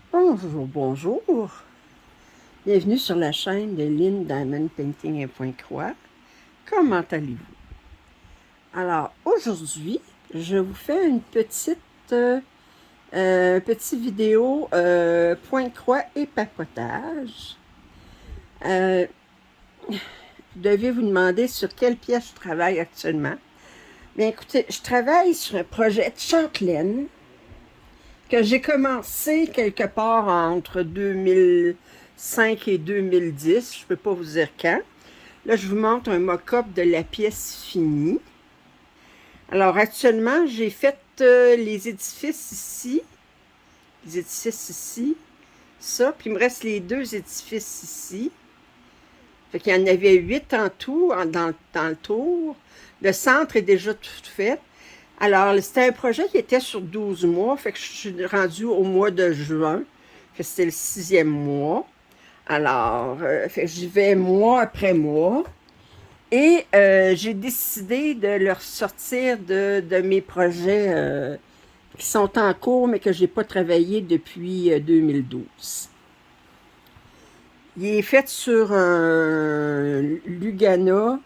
Bonjour, bonjour. Bienvenue sur la chaîne de Lynn Diamond Painting et Point Croix. Comment allez-vous? Alors, aujourd'hui, je vous fais une petite vidéo Point Croix et papotage. Vous devez vous demander sur quelle pièce je travaille actuellement. Bien, écoutez, je travaille sur un projet de châtelaine que j'ai commencé quelque part entre 2005 et 2010. Je ne peux pas vous dire quand. Là, je vous montre un mock-up de la pièce finie. Alors, actuellement, j'ai fait les édifices ici. Les édifices ici. Ça, puis il me reste les deux édifices ici. Fait qu'il y en avait 8 en tout, dans le tour. Le centre est déjà tout fait. Alors, c'était un projet qui était sur 12 mois. Fait que je suis rendue au mois de juin. Fait que c'était le 6e mois. Alors, fait que j'y vais mois après mois. Et j'ai décidé de leur sortir de mes projets qui sont en cours, mais que je n'ai pas travaillé depuis 2012. Il est fait sur un Lugana.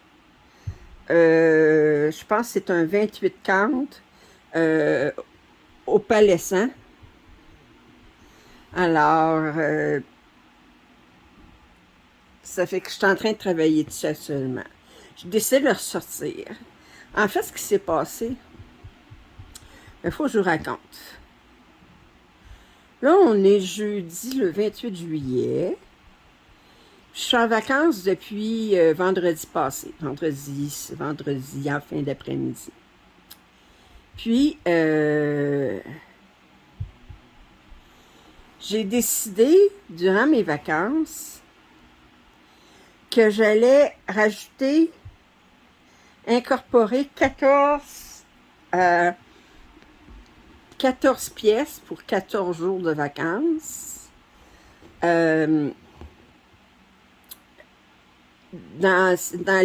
Je pense que c'est un 28 count opalescent. Alors, ça fait que je suis en train de travailler dessus actuellement. Je décide de le ressortir. En fait, ce qui s'est passé, il faut que je vous raconte. Là, on est jeudi le 28 juillet. Je suis en vacances depuis vendredi passé. Vendredi en fin d'après-midi. Puis, j'ai décidé, durant mes vacances, que j'allais incorporer 14 pièces pour 14 jours de vacances. Dans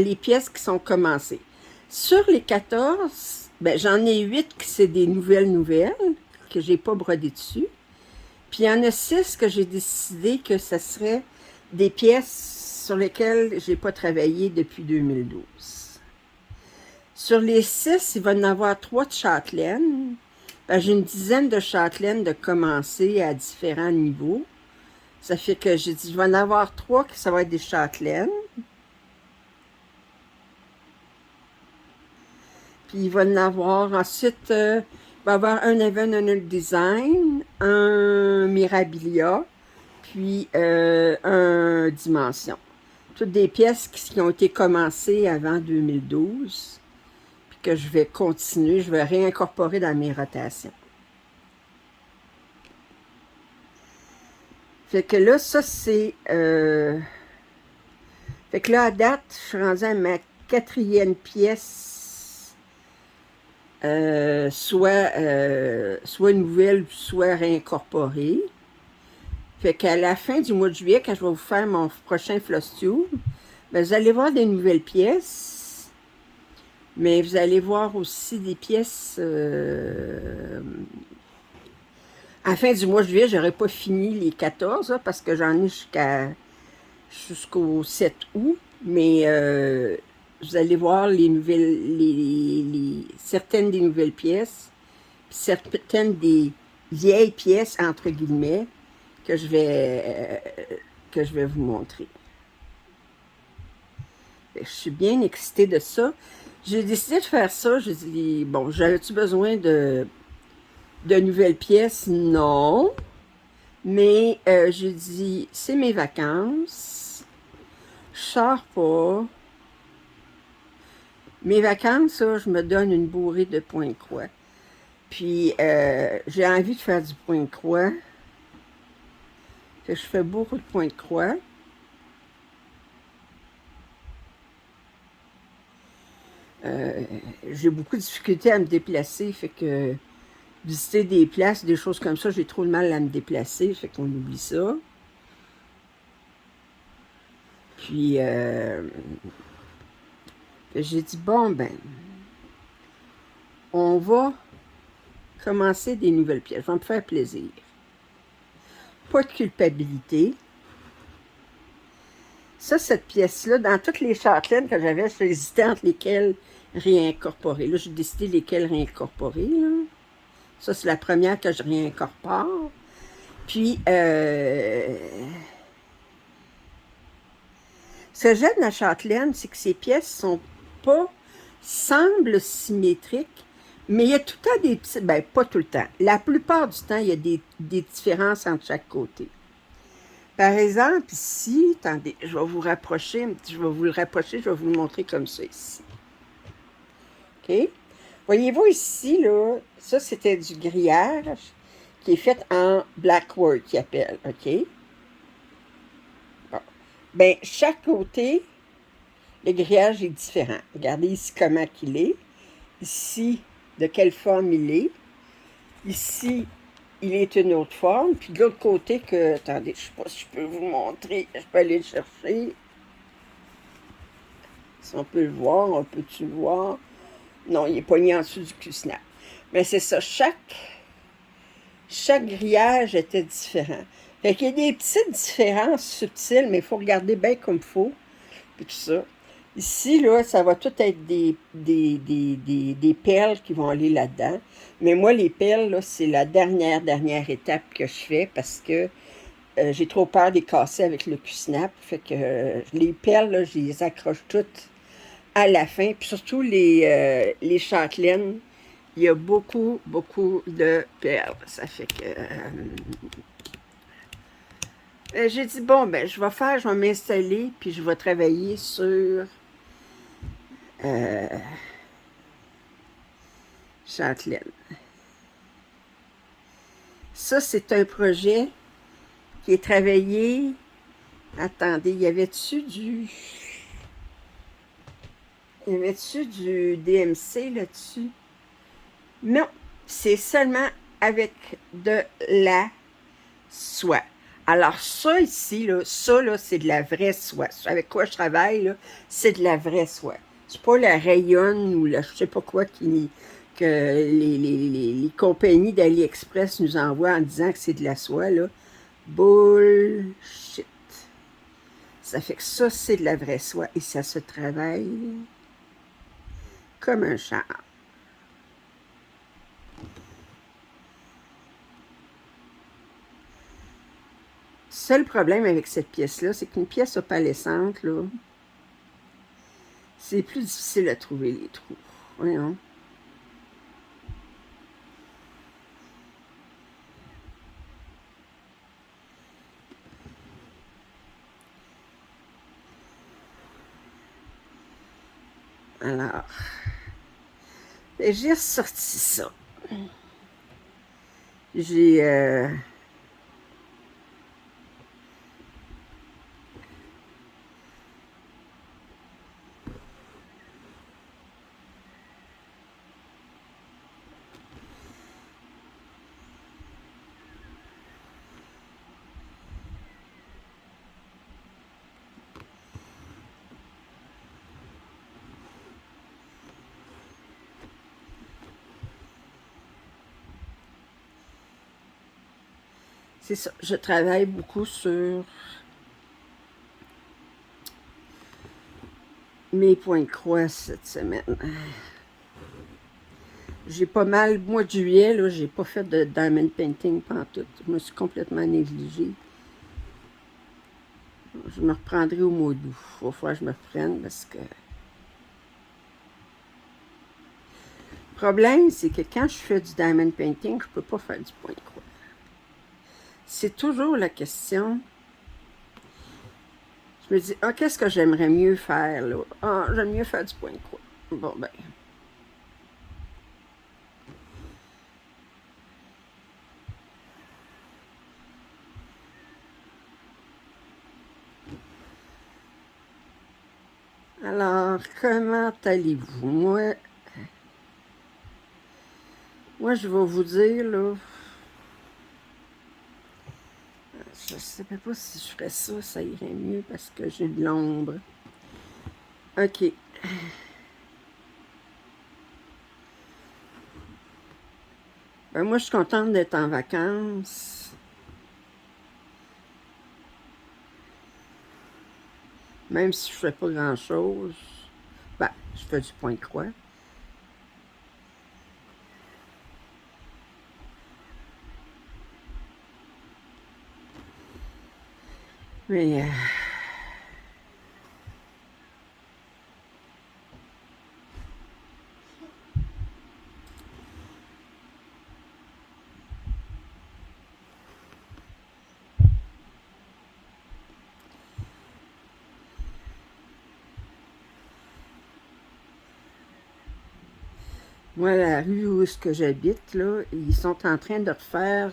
les pièces qui sont commencées. Sur les 14, ben, j'en ai 8 qui c'est des nouvelles, que j'ai pas brodé dessus. Puis il y en a 6 que j'ai décidé que ce serait des pièces sur lesquelles j'ai pas travaillé depuis 2012. Sur les 6, il va y en avoir 3 de châtelaines. Ben, j'ai une dizaine de châtelaines de commencer à différents niveaux. Ça fait que j'ai dit, je vais en avoir 3 qui ça va être des châtelaines. Puis il va y en avoir ensuite, il va y avoir un Evan Design, un Mirabilia, puis un Dimension. Toutes des pièces qui ont été commencées avant 2012, puis que je vais continuer, je vais réincorporer dans mes rotations. Fait que là, ça c'est... Fait que là, à date, je suis rendue à ma 4e pièce, soit nouvelle, soit réincorporée. Fait qu'à la fin du mois de juillet, quand je vais vous faire mon prochain floss tube, ben, vous allez voir des nouvelles pièces, mais vous allez voir aussi des pièces... à la fin du mois de juillet, j'aurai pas fini les 14, là, parce que j'en ai jusqu'au 7 août, mais vous allez voir les nouvelles, certaines des nouvelles pièces, puis certaines des vieilles pièces, entre guillemets, que je vais vous montrer. Je suis bien excitée de ça. J'ai décidé de faire ça. J'ai dit, bon, j'avais-tu besoin de nouvelles pièces? Non. Mais j'ai dit, c'est mes vacances. Je sors pas. Mes vacances, ça, je me donne une bourrée de points de croix. Puis, j'ai envie de faire du point de croix. Fait que je fais beaucoup de points de croix. J'ai beaucoup de difficultés à me déplacer, fait que visiter des places, des choses comme ça, j'ai trop de mal à me déplacer, fait qu'on oublie ça. Puis, j'ai dit, bon, ben, on va commencer des nouvelles pièces. Je vais me faire plaisir. pas de culpabilité. Ça, cette pièce-là, dans toutes les châtelaines que j'avais, j'hésitais entre lesquelles réincorporer. Là, j'ai décidé lesquelles réincorporer. Là. Ça, c'est la première que je réincorpore. Puis, ce que j'aime de la châtelaine, c'est que ces pièces sont pas, semblent symétriques, mais il y a tout le temps des petits, ben pas tout le temps. La plupart du temps, il y a des différences entre chaque côté. Par exemple, ici, attendez, je vais vous rapprocher, je vais vous le rapprocher, je vais vous le montrer comme ça ici. OK? Voyez-vous ici, là, ça c'était du grillage qui est fait en blackwork, qui appelle, OK? Bon. Ben, chaque côté, le grillage est différent. Regardez ici comment il est. Ici, de quelle forme il est. Ici, il est une autre forme. Puis de l'autre côté, que, attendez, je ne sais pas si je peux vous montrer. Je peux aller le chercher. Si on peut le voir, on peut-tu le voir? Non, il est pogné en dessous du cul-snap. Mais c'est ça, chaque grillage était différent. Fait qu'il y a des petites différences subtiles, mais il faut regarder bien comme il faut. Puis tout ça. Ici, là, ça va tout être des perles qui vont aller là-dedans. Mais moi, les perles, là, c'est la dernière étape que je fais parce que j'ai trop peur de les casser avec le cul-snap. Fait que les perles, là, je les accroche toutes à la fin. Puis surtout les châtelaines, il y a beaucoup de perles. Ça fait que... j'ai dit, bon, ben, je vais m'installer, puis je vais travailler sur châtelaine. Ça, c'est un projet qui est travaillé... Attendez, y avait-tu du DMC là-dessus? Non, c'est seulement avec de la soie. Alors ça ici, là, ça là, c'est de la vraie soie. Avec quoi je travaille, là, c'est de la vraie soie. C'est pas la rayonne ou la je sais pas quoi que les compagnies d'AliExpress nous envoient en disant que c'est de la soie, là. Bullshit. Ça fait que ça, c'est de la vraie soie et ça se travaille comme un charme. Seul problème avec cette pièce-là, c'est qu'une pièce opalescente, là, c'est plus difficile à trouver les trous. Voyons. Alors, j'ai ressorti ça. J'ai... c'est ça, je travaille beaucoup sur mes points de croix cette semaine. J'ai pas mal, mois de juillet, là, j'ai pas fait de diamond painting pantoute. Je me suis complètement négligée. Je me reprendrai au mois d'août. Il va falloir que je me reprenne parce que... Le problème, c'est que quand je fais du diamond painting, je peux pas faire du point de croix. C'est toujours la question. Je me dis, ah, qu'est-ce que j'aimerais mieux faire, là? Ah, j'aime mieux faire du point de croix. Bon, ben... Alors, comment allez-vous? Moi, je vais vous dire, là... Je ne sais pas si je ferais ça, ça irait mieux parce que j'ai de l'ombre. OK. Ben, moi, je suis contente d'être en vacances. Même si je fais pas grand-chose, ben, je fais du point de croix. Mais moi, la rue où est-ce que j'habite, là, ils sont en train de refaire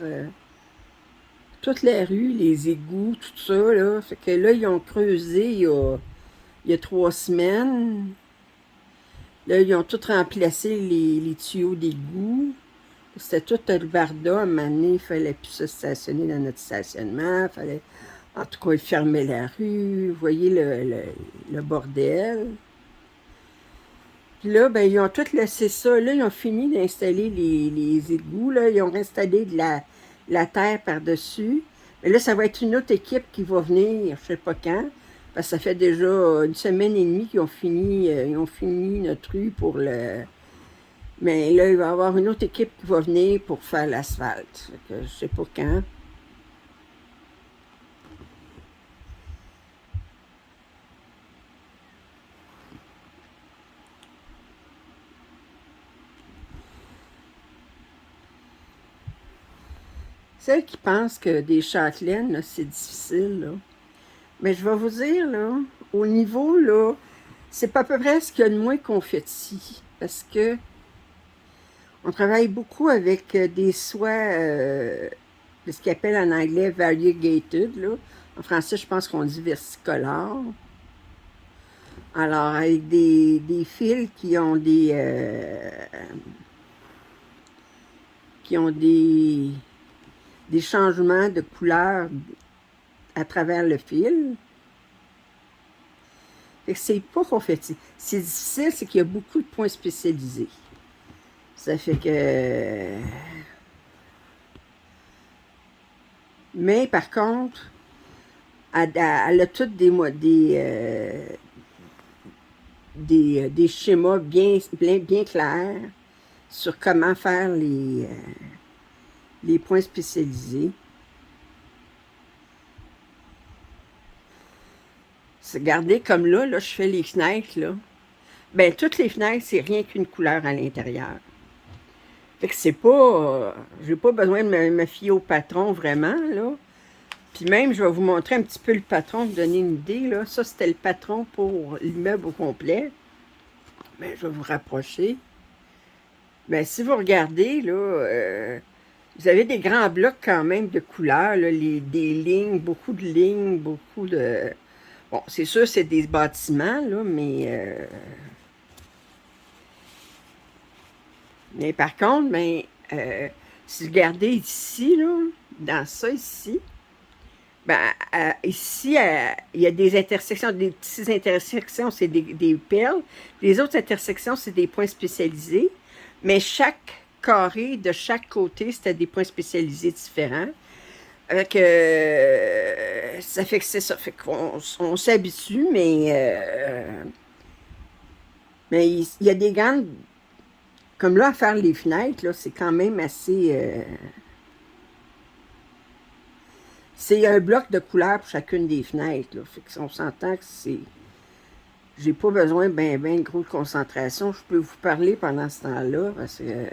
toute la rue, les égouts, tout ça, là. Fait que là, ils ont creusé il y a 3 semaines. Là, ils ont tout remplacé les tuyaux d'égout. C'était tout le barda. À un moment donné, il fallait plus se stationner dans notre stationnement. Fallait, en tout cas, ils fermaient la rue. Vous voyez le bordel. Puis là, ben, ils ont tout laissé ça. Là, ils ont fini d'installer les égouts. Là. Ils ont installé de la terre par-dessus. Mais là, ça va être une autre équipe qui va venir, je sais pas quand. Parce que ça fait déjà 1 semaine et demie qu'ils ont fini notre rue pour le. Mais là, il va y avoir une autre équipe qui va venir pour faire l'asphalte. Fait que je sais pas quand. Celles qui pensent que des châtelaines, là, c'est difficile, là. Mais je vais vous dire, là, au niveau, là, c'est pas à peu près ce qu'il y a de moins qu'on fait ici. Parce que on travaille beaucoup avec des soies, ce qu'ils appellent en anglais variegated, là. En français, je pense qu'on dit versicolore. Alors, avec des fils qui ont des changements de couleur à travers le fil. Fait que c'est pas qu'on fait. C'est difficile, c'est qu'il y a beaucoup de points spécialisés. Ça fait que. Mais par contre, elle a toutes des schémas bien clairs sur comment faire les points spécialisés. Regardez comme là, je fais les fenêtres, là. Ben, toutes les fenêtres, c'est rien qu'une couleur à l'intérieur. Fait que c'est pas. J'ai pas besoin de me fier au patron vraiment, là. Puis même, je vais vous montrer un petit peu le patron, vous donner une idée, là. Ça, c'était le patron pour l'immeuble au complet. Ben, je vais vous rapprocher. Ben, si vous regardez, là, vous avez des grands blocs quand même de couleurs, là, des lignes, beaucoup de lignes, beaucoup de. Bon, c'est sûr, c'est des bâtiments, là, mais par contre, ben, si vous regardez ici, là, dans ça ici, ben, ici, il y a des intersections, des petites intersections, c'est des perles. Les autres intersections, c'est des points spécialisés. Mais chaque carré de chaque côté, c'était des points spécialisés différents. Avec, ça fait que c'est ça. Fait qu'on s'habitue, mais il y a des grandes. Comme là, à faire les fenêtres, là, c'est quand même assez. C'est un bloc de couleurs pour chacune des fenêtres. Là. Fait que on s'entend que c'est. J'ai pas besoin de ben de grosse concentration. Je peux vous parler pendant ce temps-là parce que.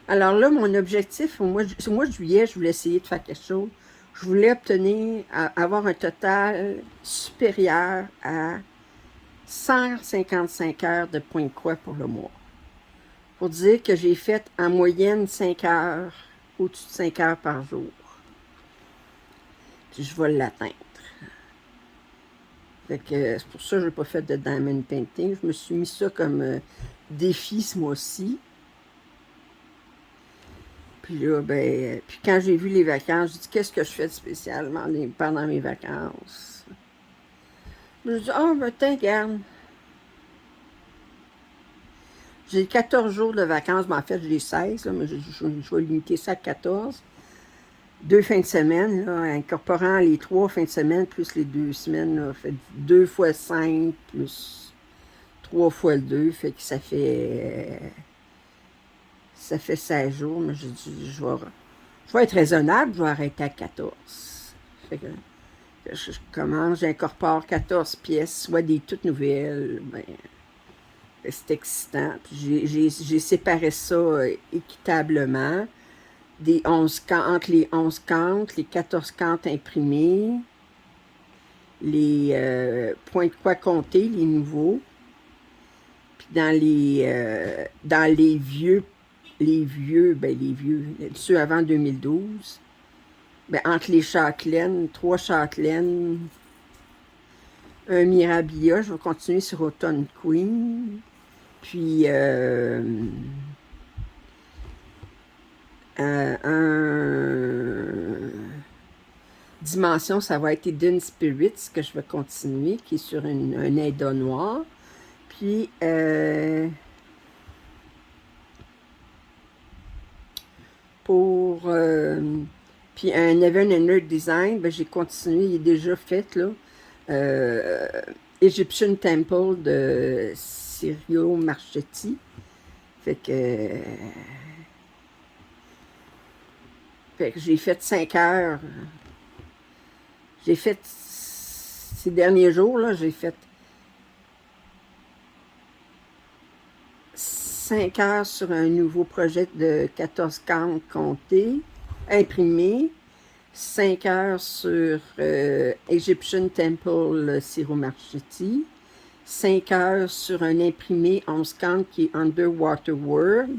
Alors là, mon objectif, au mois de juillet, je voulais essayer de faire quelque chose. Je voulais avoir un total supérieur à 155 heures de point de croix pour le mois. Pour dire que j'ai fait en moyenne 5 heures, au-dessus de 5 heures par jour. Puis je vais l'atteindre. Fait que c'est pour ça que je n'ai pas fait de diamond painting. Je me suis mis ça comme défi ce mois-ci. Puis là, ben, puis quand j'ai vu les vacances, j'ai dit qu'est-ce que je fais de spécialement pendant mes vacances. Je me suis dit, oh, ben, regarde. J'ai 14 jours de vacances, mais en fait, j'ai 16, là, mais je vais limiter ça à 14. 2 fins de semaine, là, incorporant les 3 fins de semaine plus les 2 semaines, là, fait 2 fois 5 plus 3 fois 2, fait que ça fait 16 jours, mais j'ai dit, je vais être raisonnable, je vais arrêter à 14. Fait que je commence, j'incorpore 14 pièces, soit des toutes nouvelles, ben, c'est excitant. Puis j'ai séparé ça équitablement. Entre les 11 cantes, les 14 cantes imprimées, les points de croix comptés, les nouveaux. Puis dans les vieux, ceux avant 2012, ben, entre les châtelaines, 3 châtelaines, un Mirabilia, je vais continuer sur Autumn Queen, puis un Dimension, ça va être Hidden Spirits que je vais continuer, qui est sur un Aida noir. Puis pour puis un Heaven and Earth Design, ben, j'ai continué, il est déjà fait là. Euh, Egyptian Temple de Sirio Marchetti. Fait que j'ai fait 5 heures. J'ai fait ces derniers jours, là, j'ai fait 5 heures sur un nouveau projet de 14 cantes comptées, imprimé. 5 heures sur Egyptian Temple Siro Marchetti. 5 heures sur un imprimé 11 cantes qui est Underwater World.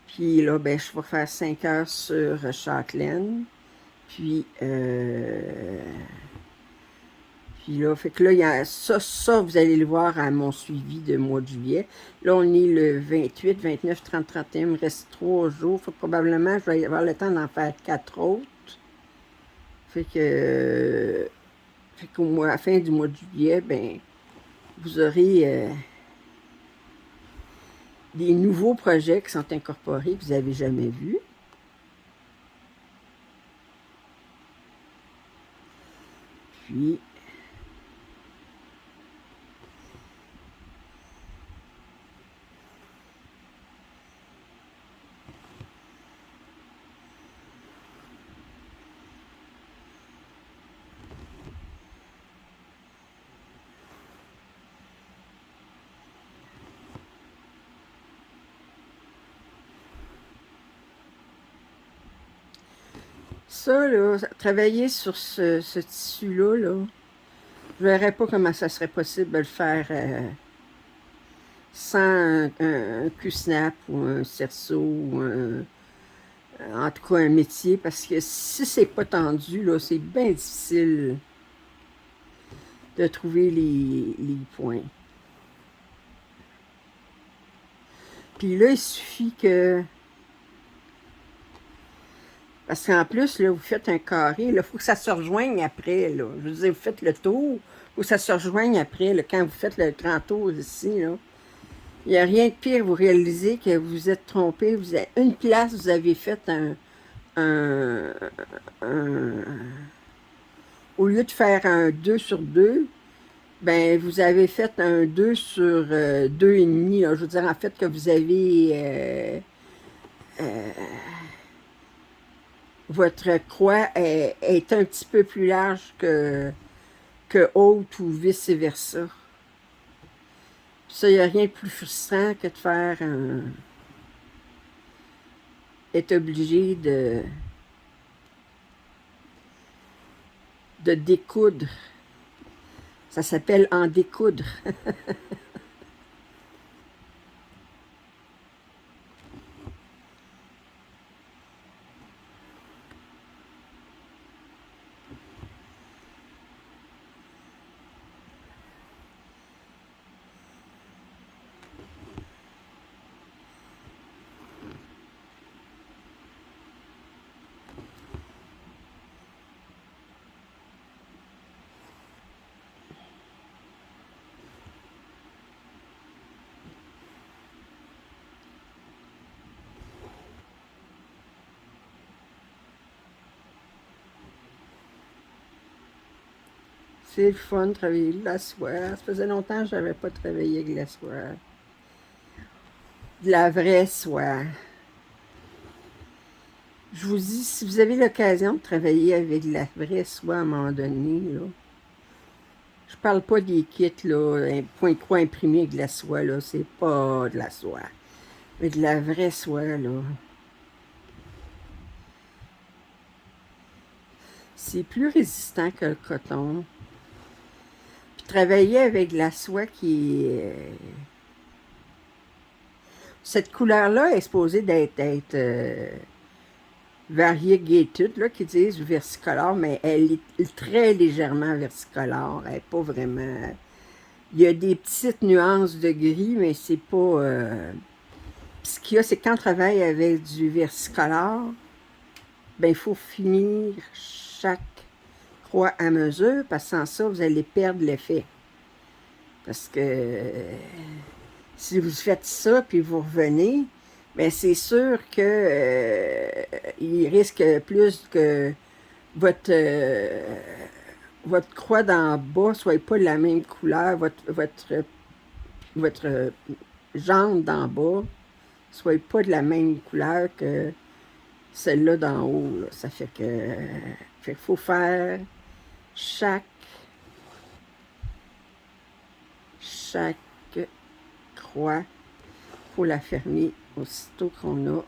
Puis là, ben, je vais faire 5 heures sur Châtelaine. Puis là, fait que là, il y a ça, vous allez le voir à mon suivi de mois de juillet. Là, on est le 28, 29, 30, 31. Il me reste 3 jours. Fait que probablement, je vais avoir le temps d'en faire 4 autres. Fait qu'au mois, à la fin du mois de juillet, ben, vous aurez des nouveaux projets qui sont incorporés que vous n'avez jamais vus. Puis, ça, là, travailler sur ce tissu-là, là, je ne verrais pas comment ça serait possible de le faire sans un Q-snap ou un cerceau ou en tout cas un métier, parce que si c'est pas tendu, là, c'est bien difficile de trouver les points. Puis là, il suffit que... Parce qu'en plus, là, vous faites un carré, il faut que ça se rejoigne après, là. Je veux dire, vous faites le tour, il faut que ça se rejoigne après, là, quand vous faites le grand tour ici, là. Il n'y a rien de pire, vous réalisez que vous êtes trompé. Une place, vous avez fait un- au lieu de faire un 2 sur 2, ben vous avez fait un 2 sur 2,5. Je veux dire, en fait, que vous avez votre croix est un petit peu plus large que haute ou vice-versa. Ça, il n'y a rien de plus frustrant que de faire être obligé de découdre. Ça s'appelle en découdre. C'est le fun de travailler de la soie. Ça faisait longtemps que je n'avais pas travaillé avec la soie. De la vraie soie. Je vous dis, si vous avez l'occasion de travailler avec de la vraie soie à un moment donné, là, je parle pas des kits, là, un point de croix imprimé avec de la soie, là, c'est pas de la soie. Mais de la vraie soie, là. C'est plus résistant que le coton. Puis travailler avec de la soie qui est... Cette couleur-là est supposée d'être variegated, là, qui disent versicolore, mais elle est très légèrement versicolore. Elle n'est pas vraiment... Il y a des petites nuances de gris, mais c'est pas... Ce qu'il y a, c'est quand on travaille avec du versicolore, ben il faut finir chaque croix à mesure, parce que sans ça, vous allez perdre l'effet. Parce que si vous faites ça, puis vous revenez, bien c'est sûr que il risque plus que votre, votre croix d'en bas soit pas de la même couleur, votre jambe d'en bas soit pas de la même couleur que celle-là d'en haut. Là. Ça fait que faut faire chaque croix, faut la fermer aussitôt qu'on a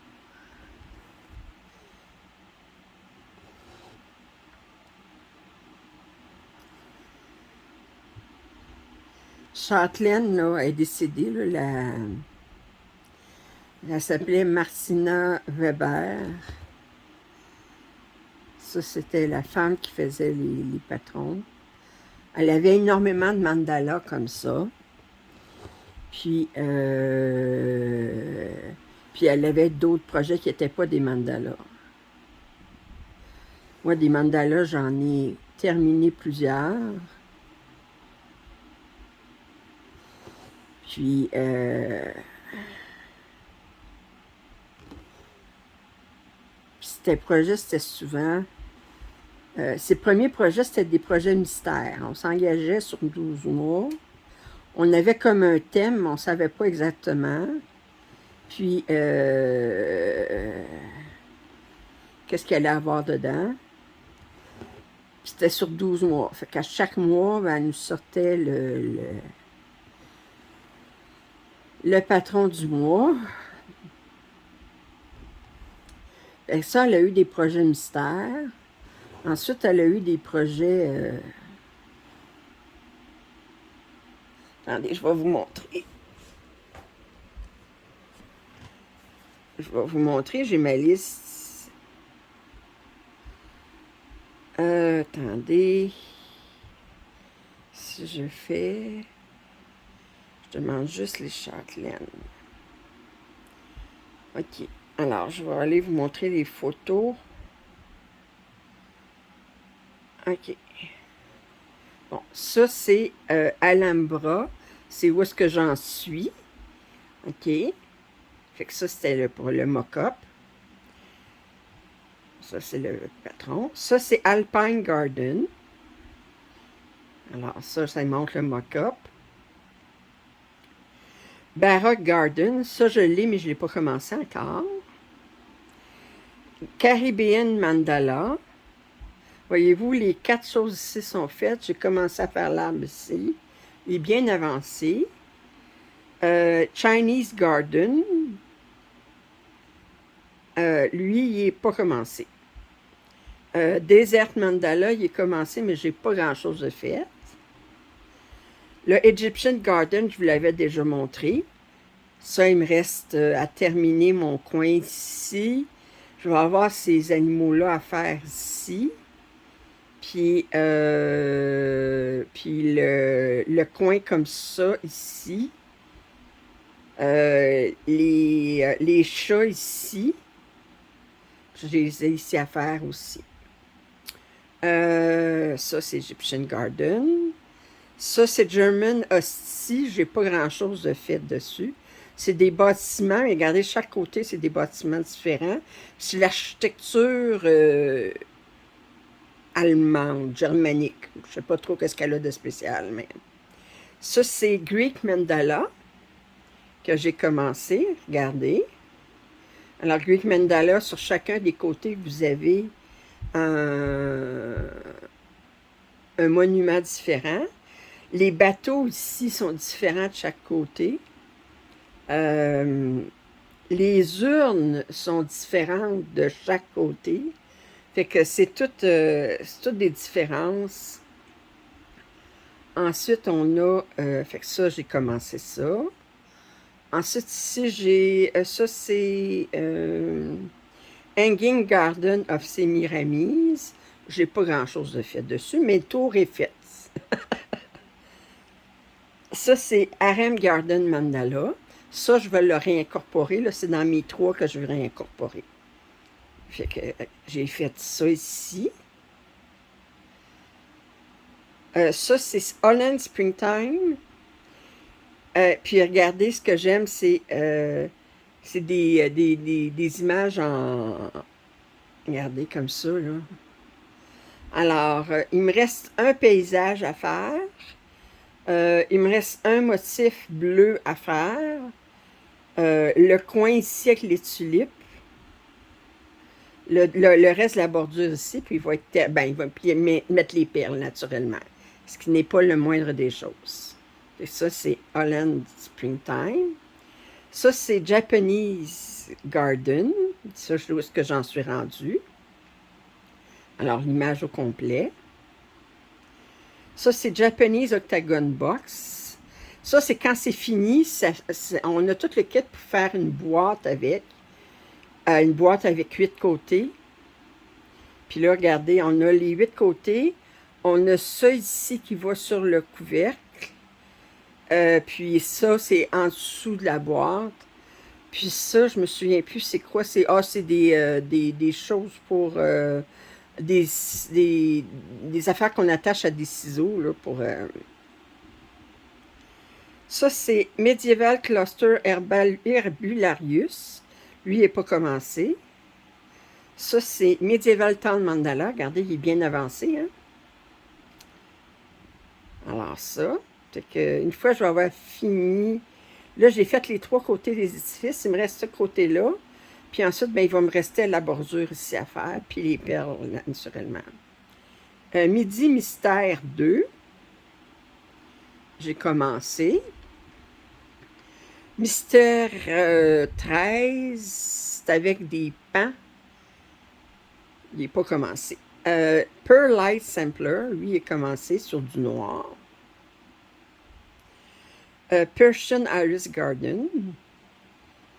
Châtelaine, là, est décédée, là, elle s'appelait Martina Weber. Ça, c'était la femme qui faisait les patrons. Elle avait énormément de mandalas comme ça. Puis elle avait d'autres projets qui n'étaient pas des mandalas. Moi, des mandalas, j'en ai terminé plusieurs. Puis ces projets, c'était souvent... ces premiers projets, c'était des projets mystères. On s'engageait sur 12 mois. On avait comme un thème, mais on ne savait pas exactement. Puis, qu'est-ce qu'il allait avoir dedans. Puis c'était sur 12 mois. Fait qu'à chaque mois, ben, elle nous sortait le patron du mois. Et ça, elle a eu des projets mystères. Ensuite, elle a eu des projets... Attendez, je vais vous montrer. Je vais vous montrer, j'ai ma liste. Attendez. Si je fais... Je demande juste les châtelaines. OK. Alors, je vais aller vous montrer les photos. OK. Bon, ça, c'est Alhambra. C'est où est-ce que j'en suis. OK. Fait que ça, c'était pour le mock-up. Ça, c'est le patron. Ça, c'est Alpine Garden. Alors, ça montre le mock-up. Baroque Garden. Ça, je l'ai, mais je ne l'ai pas commencé encore. Caribbean Mandala. Voyez-vous, les 4 choses ici sont faites. J'ai commencé à faire l'arbre ici. Il est bien avancé. Chinese Garden. Lui, il n'est pas commencé. Desert Mandala, il est commencé, mais j'ai pas grand-chose de fait. Le Egyptian Garden, je vous l'avais déjà montré. Ça, il me reste à terminer mon coin ici. Je vais avoir ces animaux-là à faire ici. Puis le coin comme ça, ici. Les chats ici. Je les ai ici à faire aussi. Ça, c'est Egyptian Garden. Ça, c'est German Hostie. J'ai pas grand-chose de fait dessus. C'est des bâtiments. Mais regardez, chaque côté, c'est des bâtiments différents. C'est l'architecture allemande, germanique. Je ne sais pas trop qu'est-ce qu'elle a de spécial, mais... Ça, c'est Greek Mandala que j'ai commencé. Regardez. Alors, Greek Mandala, sur chacun des côtés, vous avez un monument différent. Les bateaux ici sont différents de chaque côté. Les urnes sont différentes de chaque côté. Fait que c'est toutes des différences. Ensuite, on a... fait que ça, j'ai commencé ça. Ensuite, ici, j'ai... ça, c'est... Hanging Garden of Semiramis. J'ai pas grand-chose de fait dessus, mais le tour est fait. Ça, c'est Harem Garden Mandala. Ça, je vais le réincorporer. C'est dans mes 3 que je vais réincorporer. Fait que j'ai fait ça ici. Ça, c'est Holland Springtime. Puis regardez, ce que j'aime, c'est des images en... Regardez, comme ça, là. Alors, il me reste un paysage à faire. Il me reste un motif bleu à faire. Le coin ici avec les tulipes. Le reste de la bordure ici, puis il va être... Ben, il va mettre les perles, naturellement. Ce qui n'est pas le moindre des choses. Et ça, c'est Holland Springtime. Ça, c'est Japanese Garden. Ça, je sais où est-ce que j'en suis rendue. Alors, l'image au complet. Ça, c'est Japanese Octagon Box. Ça, c'est quand c'est fini, on a tout le kit pour faire une boîte avec. Une boîte avec 8 côtés. Puis là, regardez, on a les 8 côtés. On a ça ici qui va sur le couvercle. Puis ça, c'est en dessous de la boîte. Puis ça, je me souviens plus c'est quoi. C'est des choses pour... des affaires qu'on attache à des ciseaux, là, pour... Ça, c'est Medieval Cluster Herbularius. Lui, il n'est pas commencé. Ça, c'est Medieval Town Mandala. Regardez, il est bien avancé, hein? Alors ça, c'est que une fois je vais avoir fini... Là, j'ai fait les 3 côtés des édifices. Il me reste ce côté-là. Puis ensuite, ben, il va me rester la bordure ici à faire. Puis les perles, naturellement. Midi Mystère 2. J'ai commencé. Mystère 13, c'est avec des pans. Il n'est pas commencé. Pearl Light Sampler, lui, est commencé sur du noir. Persian Iris Garden.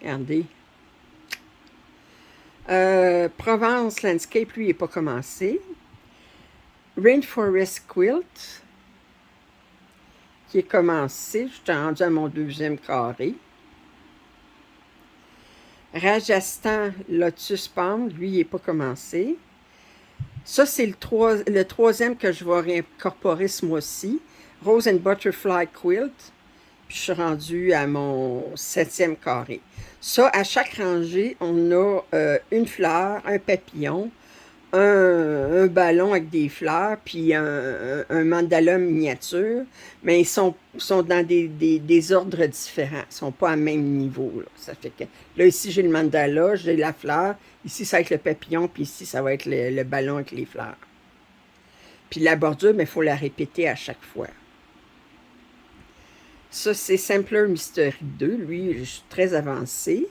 Regardez. Provence Landscape, lui, n'est pas commencé. Rainforest Quilt, qui est commencé. Je suis rendu à mon 2e carré. Rajasthan Lotus Palm, lui, il n'est pas commencé. Ça, c'est le 3e que je vais réincorporer ce mois-ci. Rose and Butterfly Quilt. Puis je suis rendue à mon 7e carré. Ça, à chaque rangée, on a une fleur, un papillon, un ballon avec des fleurs, puis un mandala miniature, mais ils sont dans des ordres différents. Ils ne sont pas à même niveau. Là. Ça fait que, là, ici, j'ai le mandala, j'ai la fleur. Ici, ça va être le papillon, puis ici, ça va être le ballon avec les fleurs. Puis la bordure, mais il faut la répéter à chaque fois. Ça, c'est Sampler Mystery 2. Lui, je suis très avancé.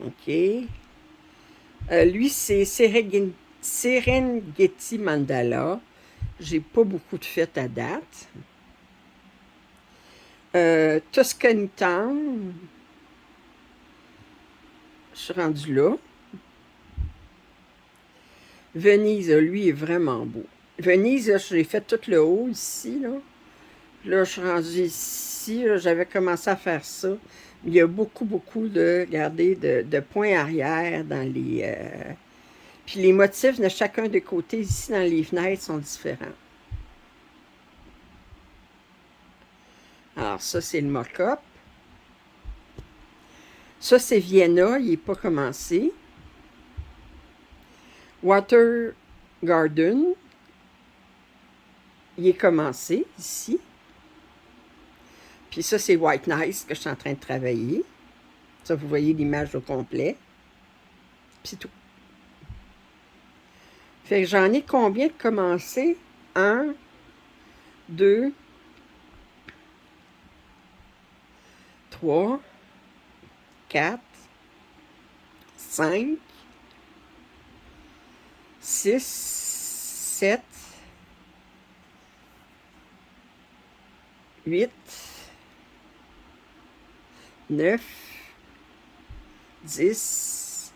OK. Lui, c'est Serengeti Mandala. J'ai pas beaucoup de fêtes à date. Tuscany Town. Je suis rendue là. Venise, lui, est vraiment beau. Venise, j'ai fait tout le haut ici, là. Là, je suis rendue ici. J'avais commencé à faire ça. Il y a beaucoup, de, regardez, de points arrière dans les... Puis les motifs de chacun des côtés, ici, dans les fenêtres, sont différents. Alors, ça, c'est le mock-up. Ça, c'est Vienna. Il n'est pas commencé. Water Garden, il est commencé ici. Puis ça, c'est White Nice que je suis en train de travailler. Ça, vous voyez l'image au complet. Puis c'est tout. Fait que j'en ai combien de commencé? 1, 2, 3, 4, 5, 6, 7, 8, 9, 10,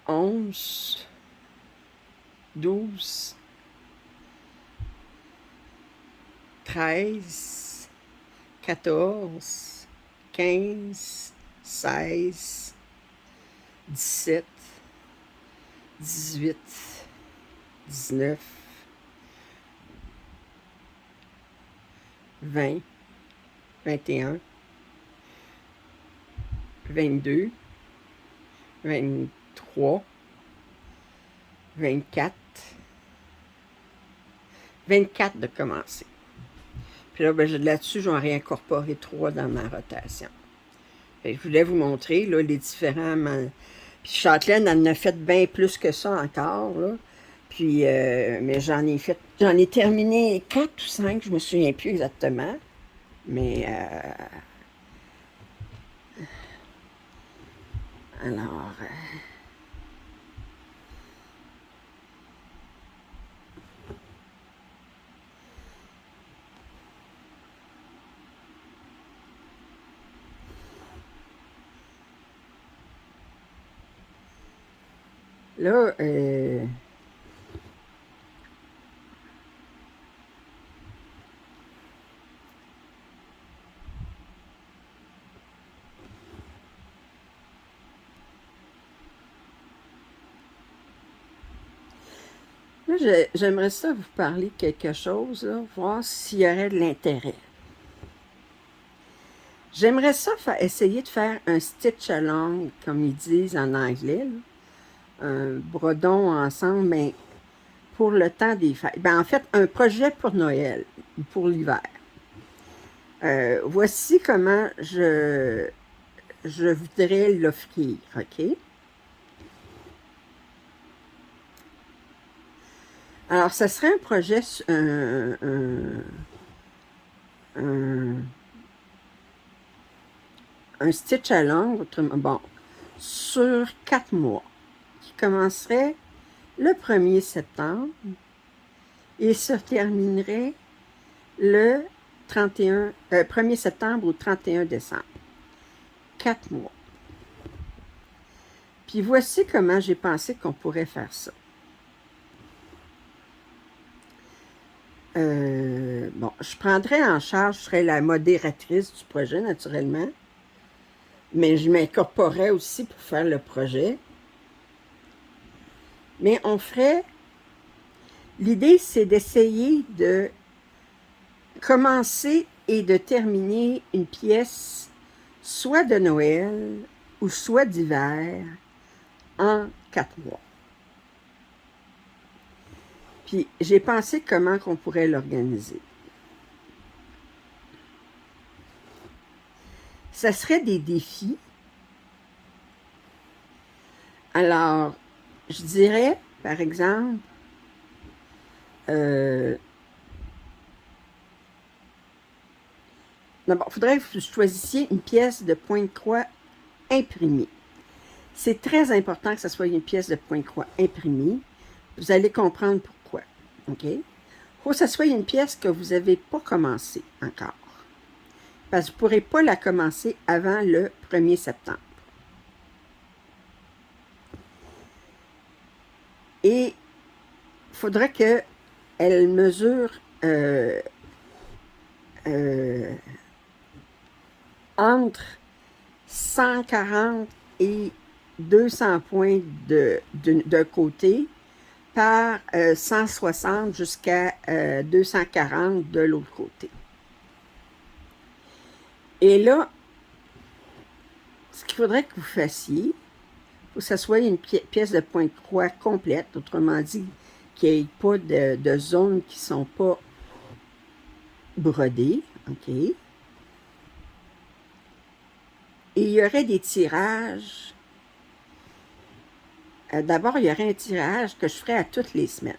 11, 12, 13, 14, 15, 16, 17, 18, 19, 20, 21, 22, 23, 24, 24 de commencer. Puis là, ben, là-dessus, j'en ai incorporé 3 dans ma rotation. Fait que je voulais vous montrer là, les différents... Puis Châtelaine, elle en a fait bien plus que ça encore, là. Puis, mais j'en ai terminé 4 ou 5, je me souviens plus exactement. Mais, alors... là, j'aimerais ça vous parler de quelque chose, là, voir s'il y aurait de l'intérêt. J'aimerais ça essayer de faire un stitch along, comme ils disent en anglais, là. Un brodon ensemble, mais pour le temps des fêtes. Ben, en fait, un projet pour Noël, pour l'hiver. Voici comment je voudrais l'offrir, OK? Alors, ce serait un projet, un stitch along, bon, sur 4 mois, qui commencerait le 1er septembre et se terminerait le 1er septembre au 31 décembre. 4 mois. Puis voici comment j'ai pensé qu'on pourrait faire ça. Bon, je prendrais en charge, je serais la modératrice du projet, naturellement. Mais je m'incorporerais aussi pour faire le projet. Mais on ferait... L'idée, c'est d'essayer de commencer et de terminer une pièce soit de Noël ou soit d'hiver en 4 mois. Puis j'ai pensé comment qu'on pourrait l'organiser. Ça serait des défis. Alors, je dirais, par exemple, d'abord, il faudrait que vous choisissiez une pièce de point-croix imprimée. C'est très important que ce soit une pièce de point-croix imprimée. Vous allez comprendre pourquoi. OK? Il faut que ce soit une pièce que vous n'avez pas commencée encore. Parce que vous ne pourrez pas la commencer avant le 1er septembre. Et il faudra qu'elle mesure entre 140 et 200 points d'un côté par 160 jusqu'à 240 de l'autre côté. Et là, ce qu'il faudrait que vous fassiez, il faut que ça soit une pièce de point de croix complète, autrement dit, qu'il n'y ait pas de zones qui ne sont pas brodées. OK? Et il y aurait des tirages. D'abord, il y aurait un tirage que je ferais à toutes les semaines.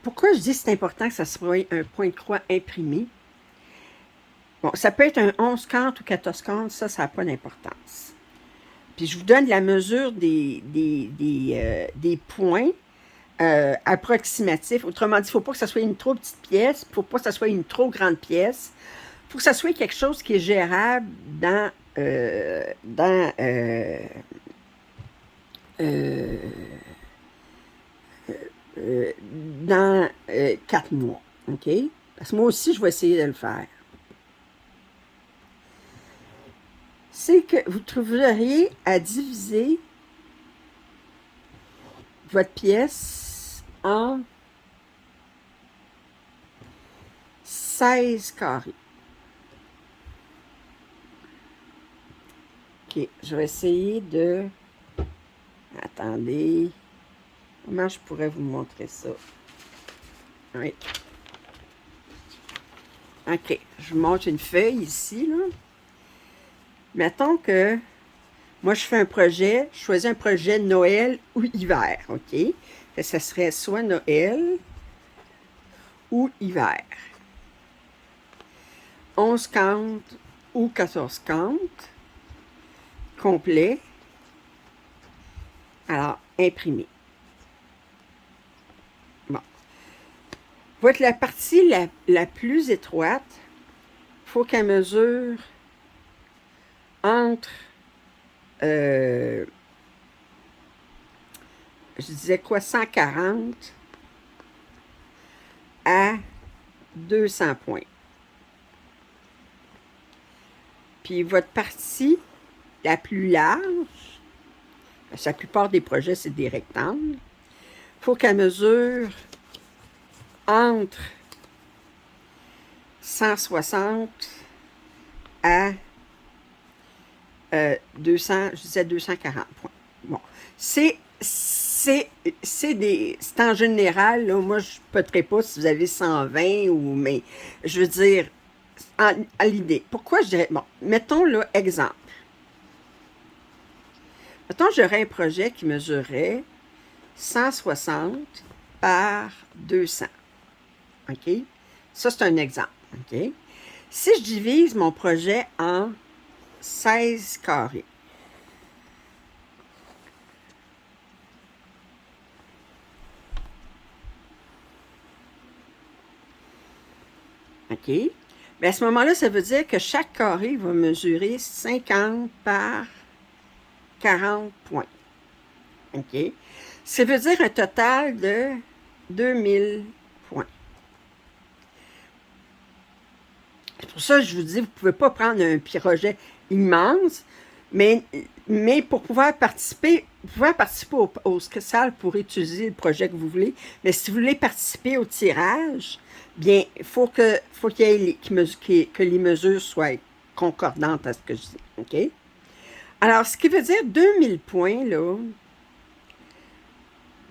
Pourquoi je dis que c'est important que ça soit un point de croix imprimé? Bon, ça peut être un 11 comptes ou 14 comptes, ça n'a pas d'importance. Puis je vous donne la mesure des points approximatifs. Autrement dit, il ne faut pas que ça soit une trop petite pièce, il ne faut pas que ça soit une trop grande pièce. Il faut que ça soit quelque chose qui est gérable dans 4 mois. OK? Parce que moi aussi, je vais essayer de le faire. C'est que vous trouveriez à diviser votre pièce en 16 carrés. OK, je vais essayer de... Attendez. Comment je pourrais vous montrer ça? Oui. OK, je vous montre une feuille ici, là. Mettons que moi, je fais un projet, je choisis un projet Noël ou hiver, OK? Ça serait soit Noël ou hiver. 11 comptes ou 14 comptes, complet. Alors, imprimer. Bon. La partie la plus étroite, il faut qu'elle mesure entre, je disais quoi, 140 à 200 points. Puis votre partie la plus large, parce que la plupart des projets, c'est des rectangles, il faut qu'elle mesure entre 160 à 200, je disais 240 points. Bon, c'est en général, là, moi, je ne peux pas si vous avez 120 ou, mais je veux dire, à l'idée. Pourquoi je dirais, bon, mettons là, exemple. Mettons, j'aurais un projet qui mesurait 160 par 200. OK? Ça, c'est un exemple. OK? Si je divise mon projet en 16 carrés, OK? Bien, à ce moment-là, ça veut dire que chaque carré va mesurer 50 par 40 points. OK? Ça veut dire un total de 2000 points. C'est pour ça que je vous dis, vous ne pouvez pas prendre un projet immense, mais pour pouvoir participer, vous pouvez participer au SCSAL pour utiliser le projet que vous voulez, mais si vous voulez participer au tirage, bien, il faut qu'il y ait que les mesures soient concordantes à ce que je dis. OK? Alors, ce qui veut dire 2000 points, là,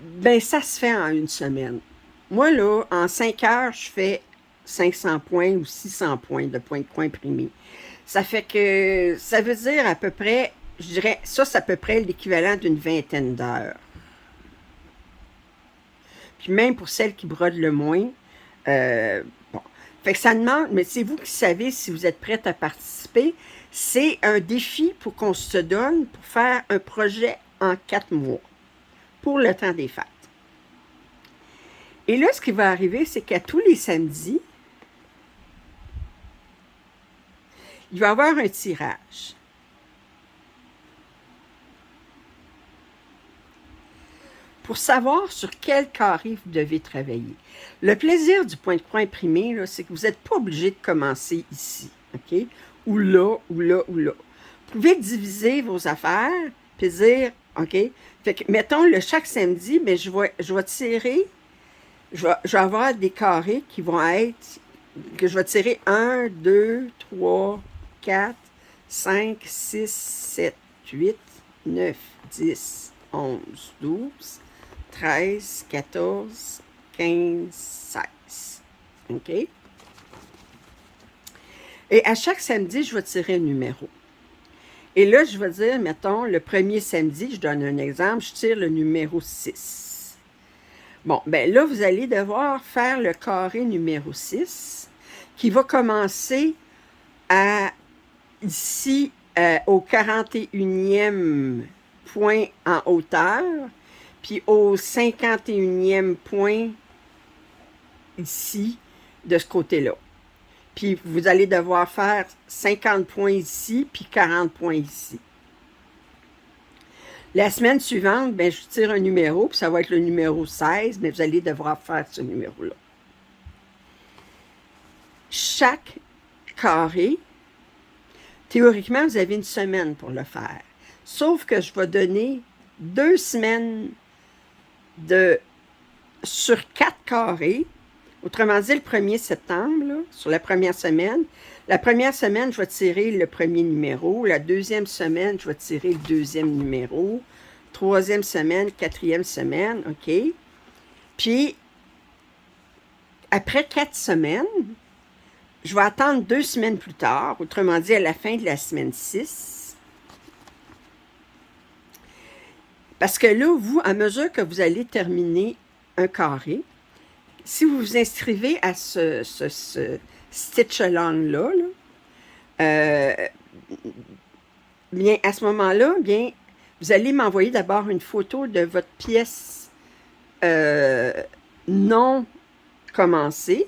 ben ça se fait en une semaine. Moi, là, en 5 heures, je fais 500 points ou 600 points de points de croix imprimés. Ça fait que, ça veut dire à peu près, je dirais, ça, c'est à peu près l'équivalent d'une vingtaine d'heures. Puis même pour celles qui brodent le moins, bon. Fait que ça demande, mais c'est vous qui savez si vous êtes prête à participer. C'est un défi pour qu'on se donne pour faire un projet en 4 mois, pour le temps des fêtes. Et là, ce qui va arriver, c'est qu'à tous les samedis, il va y avoir un tirage. Pour savoir sur quel carré vous devez travailler. Le plaisir du point de croix imprimé, c'est que vous n'êtes pas obligé de commencer ici, OK? Ou là, ou là, ou là. Vous pouvez diviser vos affaires, puis dire, OK? Fait que, mettons, chaque samedi, mais je vais tirer, je vais avoir des carrés qui vont être, que je vais tirer 1, 2, 3, 4, 5, 6, 7, 8, 9, 10, 11, 12, 13, 14, 15, 16. OK? Et à chaque samedi, je vais tirer un numéro. Et là, je vais dire, mettons, le premier samedi, je donne un exemple, je tire le numéro 6. Bon, ben là, vous allez devoir faire le carré numéro 6, qui va commencer à ici au 41e point en hauteur, puis au 51e point ici, de ce côté-là. Puis vous allez devoir faire 50 points ici, puis 40 points ici. La semaine suivante, ben, je tire un numéro, puis ça va être le numéro 16, mais vous allez devoir faire ce numéro-là. Chaque carré, théoriquement, vous avez une semaine pour le faire. Sauf que je vais donner 2 semaines sur 4 carrés. Autrement dit, le 1er septembre, là, sur la première semaine, je vais tirer le premier numéro. La deuxième semaine, je vais tirer le deuxième numéro. Troisième semaine, quatrième semaine, OK? Puis, après 4 semaines, je vais attendre 2 semaines plus tard, autrement dit, à la fin de la semaine 6. Parce que là, vous, à mesure que vous allez terminer un carré, si vous vous inscrivez à ce stitch-along-là, bien, à ce moment-là, bien, vous allez m'envoyer d'abord une photo de votre pièce non commencée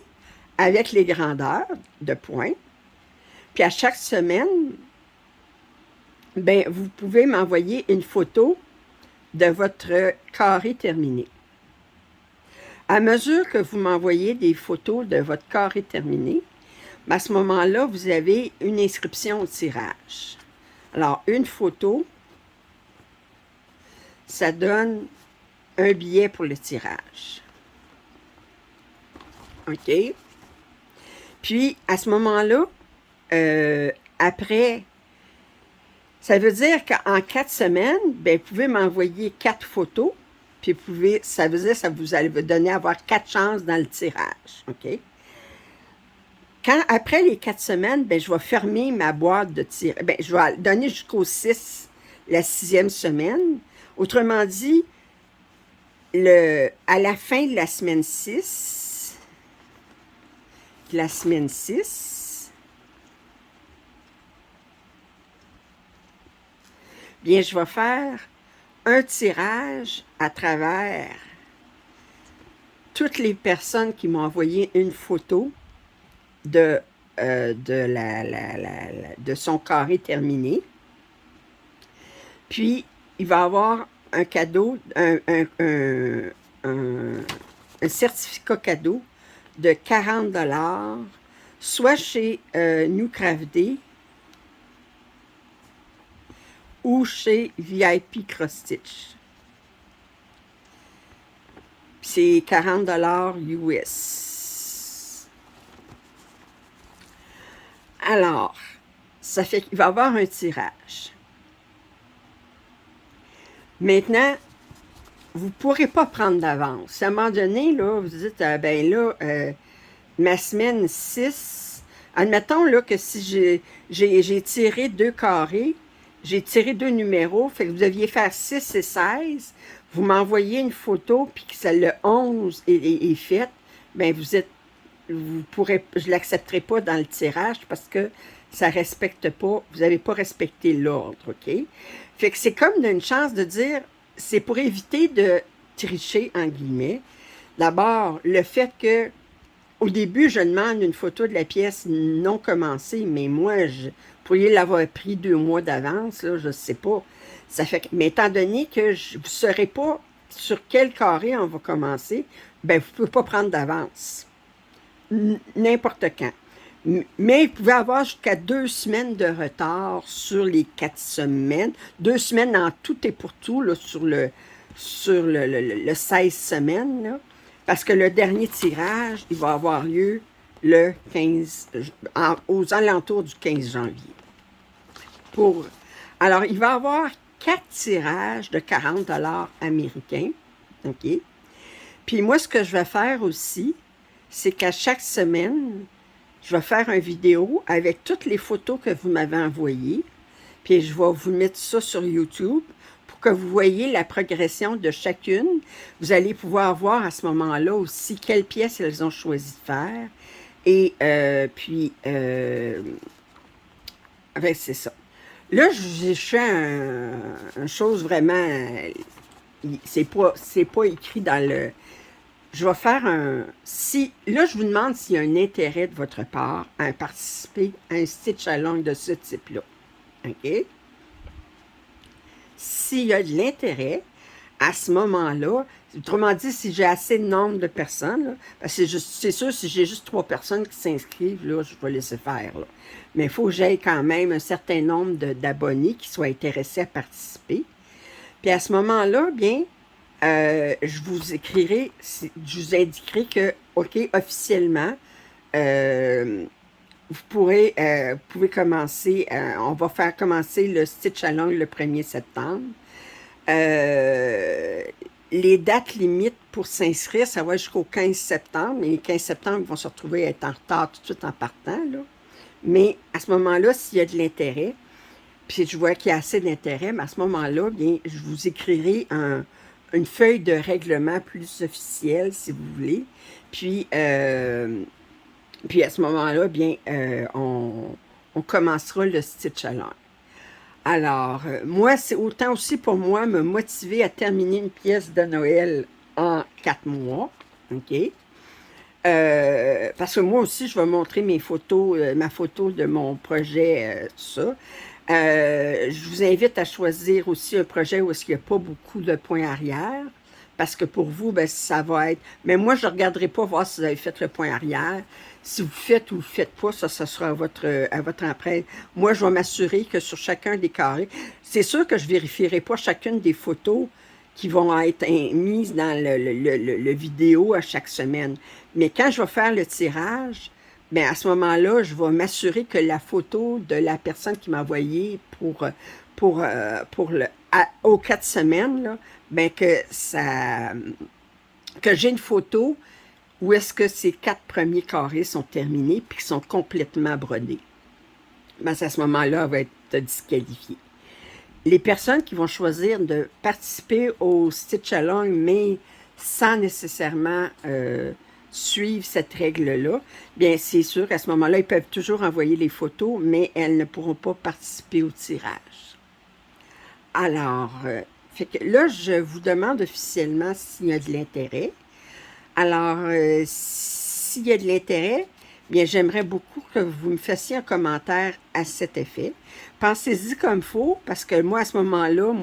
avec les grandeurs de points. Puis à chaque semaine, bien, vous pouvez m'envoyer une photo de votre carré terminé. À mesure que vous m'envoyez des photos de votre carré terminé, à ce moment-là, vous avez une inscription au tirage. Alors, une photo, ça donne un billet pour le tirage. OK? Puis, à ce moment-là, après, ça veut dire qu'en 4 semaines, bien, vous pouvez m'envoyer 4 photos. Puis ça veut dire que ça vous allez donner à avoir 4 chances dans le tirage. OK? Après les 4 semaines, ben, je vais fermer ma boîte de tirage. Ben, je vais donner jusqu'au 6, la 6e semaine. Autrement dit, à la fin de la semaine 6, bien, je vais faire un tirage à travers toutes les personnes qui m'ont envoyé une photo de son carré terminé. Puis, il va y avoir un cadeau, un certificat cadeau de 40 $, soit chez New Craft Day ou chez VIP Cross Stitch. C'est 40 $ US. Alors, ça fait qu'il va y avoir un tirage. Maintenant, vous ne pourrez pas prendre d'avance. À un moment donné, là, vous dites, ben là, ma semaine 6, admettons là, que si j'ai tiré 2 carrés, j'ai tiré 2 numéros, fait que vous deviez faire 6 et 16, vous m'envoyez une photo, puis que le 11 est fait, bien, vous pourrez, je ne l'accepterai pas dans le tirage parce que ça ne respecte pas, vous n'avez pas respecté l'ordre, OK? Fait que c'est comme une chance de dire, c'est pour éviter de tricher, en guillemets. D'abord, le fait que, au début, je demande une photo de la pièce non commencée, mais moi, vous pourriez l'avoir pris 2 mois d'avance, là, je ne sais pas. Ça fait que, mais étant donné que vous ne saurez pas sur quel carré on va commencer, ben vous ne pouvez pas prendre d'avance. N'importe quand. Mais vous pouvez avoir jusqu'à 2 semaines de retard sur les 4 semaines. 2 semaines en tout et pour tout, là, sur le 16 semaines, là. Parce que le dernier tirage, il va avoir lieu le 15, aux alentours du 15 janvier. Alors, il va y avoir 4 tirages de 40 américains. OK? Puis moi, ce que je vais faire aussi, c'est qu'à chaque semaine, je vais faire une vidéo avec toutes les photos que vous m'avez envoyées. Puis je vais vous mettre ça sur YouTube pour que vous voyez la progression de chacune. Vous allez pouvoir voir à ce moment-là aussi quelles pièces elles ont choisi de faire. Et ben, c'est ça. Là, j'ai fait une chose vraiment... c'est pas écrit dans le... Je vais faire un... Si, là, je vous demande s'il y a un intérêt de votre part à participer à un stitch along de ce type-là. OK? S'il y a de l'intérêt, à ce moment-là, autrement dit, si j'ai assez de nombre de personnes, là, parce que c'est sûr, si j'ai juste 3 personnes qui s'inscrivent, là, je vais laisser faire. Là. Mais il faut que j'aie quand même un certain nombre d'abonnés qui soient intéressés à participer. Puis à ce moment-là, bien, je vous écrirai, je vous indiquerai que, OK, officiellement, vous pouvez commencer, on va faire commencer le Stitch Along le 1er septembre. Les dates limites pour s'inscrire, ça va jusqu'au 15 septembre. Et le 15 septembre, ils vont se retrouver à être en retard tout de suite en partant. Là. Mais à ce moment-là, s'il y a de l'intérêt, puis je vois qu'il y a assez d'intérêt, mais à ce moment-là, bien, je vous écrirai une feuille de règlement plus officielle, si vous voulez. Puis à ce moment-là, bien, on commencera le Stitch Along. Alors, moi, c'est autant aussi pour moi me motiver à terminer une pièce de Noël en 4 mois. OK? Parce que moi aussi, je vais montrer mes photos, ma photo de mon projet, tout ça. Je vous invite à choisir aussi un projet où il n'y a pas beaucoup de points arrière. Parce que pour vous, ben, ça va être... Mais moi, je ne regarderai pas voir si vous avez fait le point arrière. Si vous faites ou vous ne faites pas, ça sera à votre empreinte. Moi, je vais m'assurer que sur chacun des carrés, c'est sûr que je ne vérifierai pas chacune des photos qui vont être mises dans le vidéo à chaque semaine. Mais quand je vais faire le tirage, bien, à ce moment-là, je vais m'assurer que la photo de la personne qui m'a envoyé aux 4 semaines, là, ben que j'ai une photo où est-ce que ces 4 premiers carrés sont terminés puis qui sont complètement brodés. Ben, à ce moment-là, elle va être disqualifiée. Les personnes qui vont choisir de participer au Stitch Along, mais sans nécessairement suivre cette règle-là, bien, c'est sûr qu'à ce moment-là, ils peuvent toujours envoyer les photos, mais elles ne pourront pas participer au tirage. Alors, fait que là, je vous demande officiellement s'il y a de l'intérêt. Alors, s'il y a de l'intérêt, bien, j'aimerais beaucoup que vous me fassiez un commentaire à cet effet. Pensez-y comme il faut, parce que moi, à ce moment-là,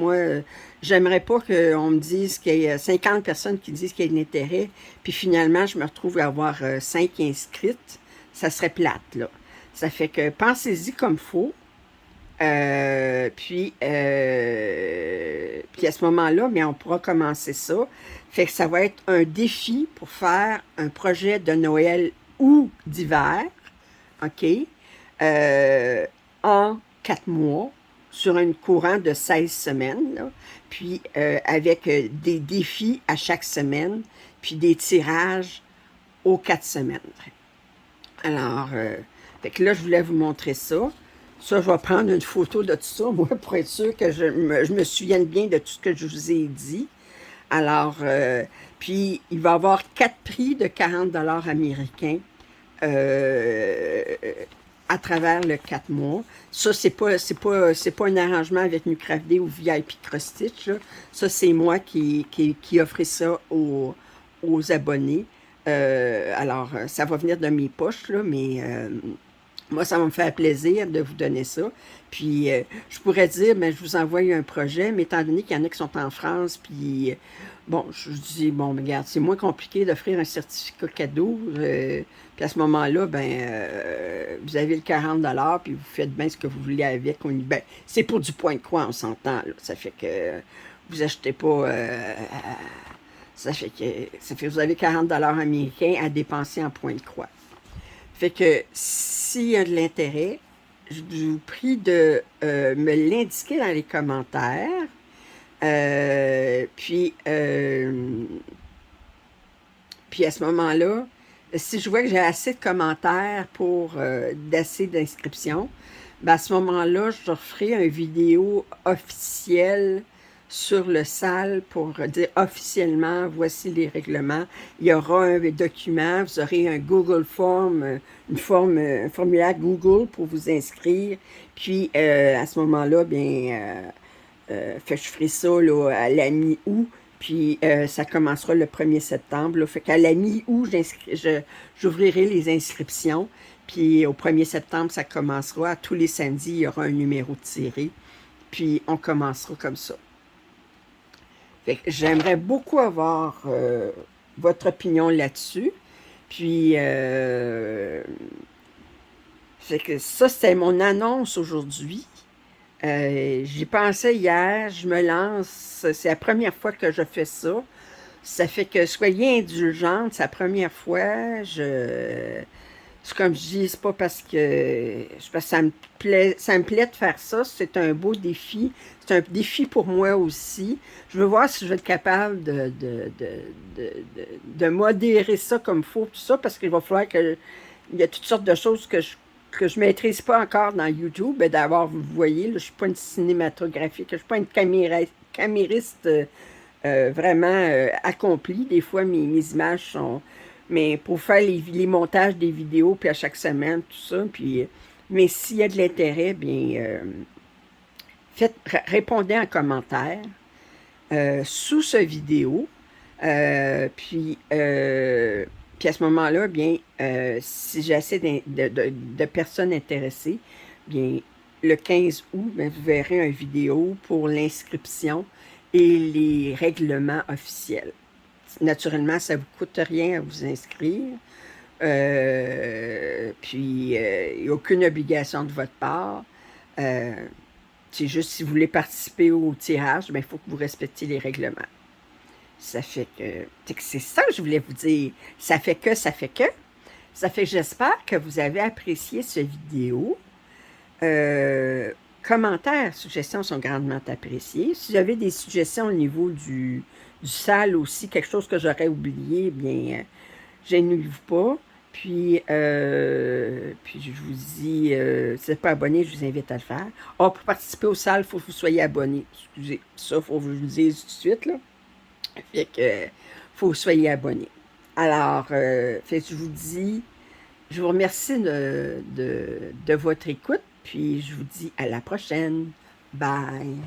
j'aimerais pas qu'on me dise qu'il y a 50 personnes qui disent qu'il y a de l'intérêt, puis finalement, je me retrouve à avoir 5 inscrites. Ça serait plate, là. Ça fait que pensez-y comme il faut. Puis à ce moment-là, bien, on pourra commencer ça. Fait que ça va être un défi pour faire un projet de Noël ou d'hiver, OK, en 4 mois, sur un courant de 16 semaines, là, puis avec des défis à chaque semaine, puis des tirages aux 4 semaines. Alors, fait que là, je voulais vous montrer ça. Ça, je vais prendre une photo de tout ça, moi, pour être sûr que je me souvienne bien de tout ce que je vous ai dit. Alors, puis, il va y avoir 4 prix de 40 américains à travers le 4 mois. Ça, c'est pas un arrangement avec New Craft Day ou VIP Cross Stitch, là. Ça, c'est moi qui offre ça aux abonnés. Alors, ça va venir de mes poches, là, mais... moi, ça va me faire plaisir de vous donner ça. Puis, je pourrais dire, mais je vous envoie un projet, mais étant donné qu'il y en a qui sont en France, puis, bon, je dis, bon, regarde, c'est moins compliqué d'offrir un certificat cadeau. Puis à ce moment-là, ben, vous avez le 40 puis vous faites bien ce que vous voulez avec. Ben, c'est pour du point de croix, on s'entend, là. Ça fait que vous achetez pas... ça fait que vous avez 40 américains à dépenser en point de croix. Fait que s'il y a de l'intérêt, je vous prie de me l'indiquer dans les commentaires. Puis à ce moment-là, si je vois que j'ai assez de commentaires pour d'assez d'inscriptions, ben à ce moment-là, je referai une vidéo officielle sur le SAL pour dire officiellement, voici les règlements. Il y aura un document, vous aurez un Google Form, un formulaire Google pour vous inscrire. Puis à ce moment-là, bien, je ferai ça là, à la mi-août. Puis ça commencera le 1er septembre. Là. Fait qu'à la mi-août, j'ouvrirai les inscriptions. Puis au 1er septembre, ça commencera. À tous les samedis, il y aura un numéro tiré. Puis on commencera comme ça. Fait que j'aimerais beaucoup avoir votre opinion là-dessus. Puis fait que ça, c'était mon annonce aujourd'hui. J'y pensais hier, je me lance, c'est la première fois que je fais ça. Ça fait que soyez indulgente, c'est la première fois. C'est comme je dis, c'est pas parce que ça me plaît de faire ça. C'est un beau défi. C'est un défi pour moi aussi. Je veux voir si je vais être capable de modérer ça comme il faut, tout ça, parce qu'il va falloir que il y a toutes sortes de choses que je maîtrise pas encore dans YouTube. Ben, d'abord, vous voyez, là, je suis pas une cinématographique, je suis pas une camériste vraiment accomplie. Des fois, mes images sont... Mais pour faire les montages des vidéos, puis à chaque semaine, tout ça, puis... Mais s'il y a de l'intérêt, bien, répondez en commentaire sous ce vidéo. Puis à ce moment-là, bien, si j'ai assez de personnes intéressées, bien, le 15 août, bien, vous verrez une vidéo pour l'inscription et les règlements officiels. Naturellement, ça ne vous coûte rien à vous inscrire. Puis, il n'y a aucune obligation de votre part. C'est juste si vous voulez participer au tirage, il faut que vous respectiez les règlements. Ça fait que... C'est ça que je voulais vous dire. Ça fait que... Ça fait que j'espère que vous avez apprécié cette vidéo. Commentaires, suggestions sont grandement appréciées. Si vous avez des suggestions au niveau du SAL aussi, quelque chose que j'aurais oublié, bien, gênez-vous pas. Puis je vous dis, si vous n'êtes pas abonné, je vous invite à le faire. Ah, pour participer au SAL, il faut que vous soyez abonné. Excusez, ça, il faut que je vous le dise tout de suite, là. Fait que, faut que vous soyez abonné. Alors, je vous dis, je vous remercie de votre écoute, puis je vous dis à la prochaine. Bye!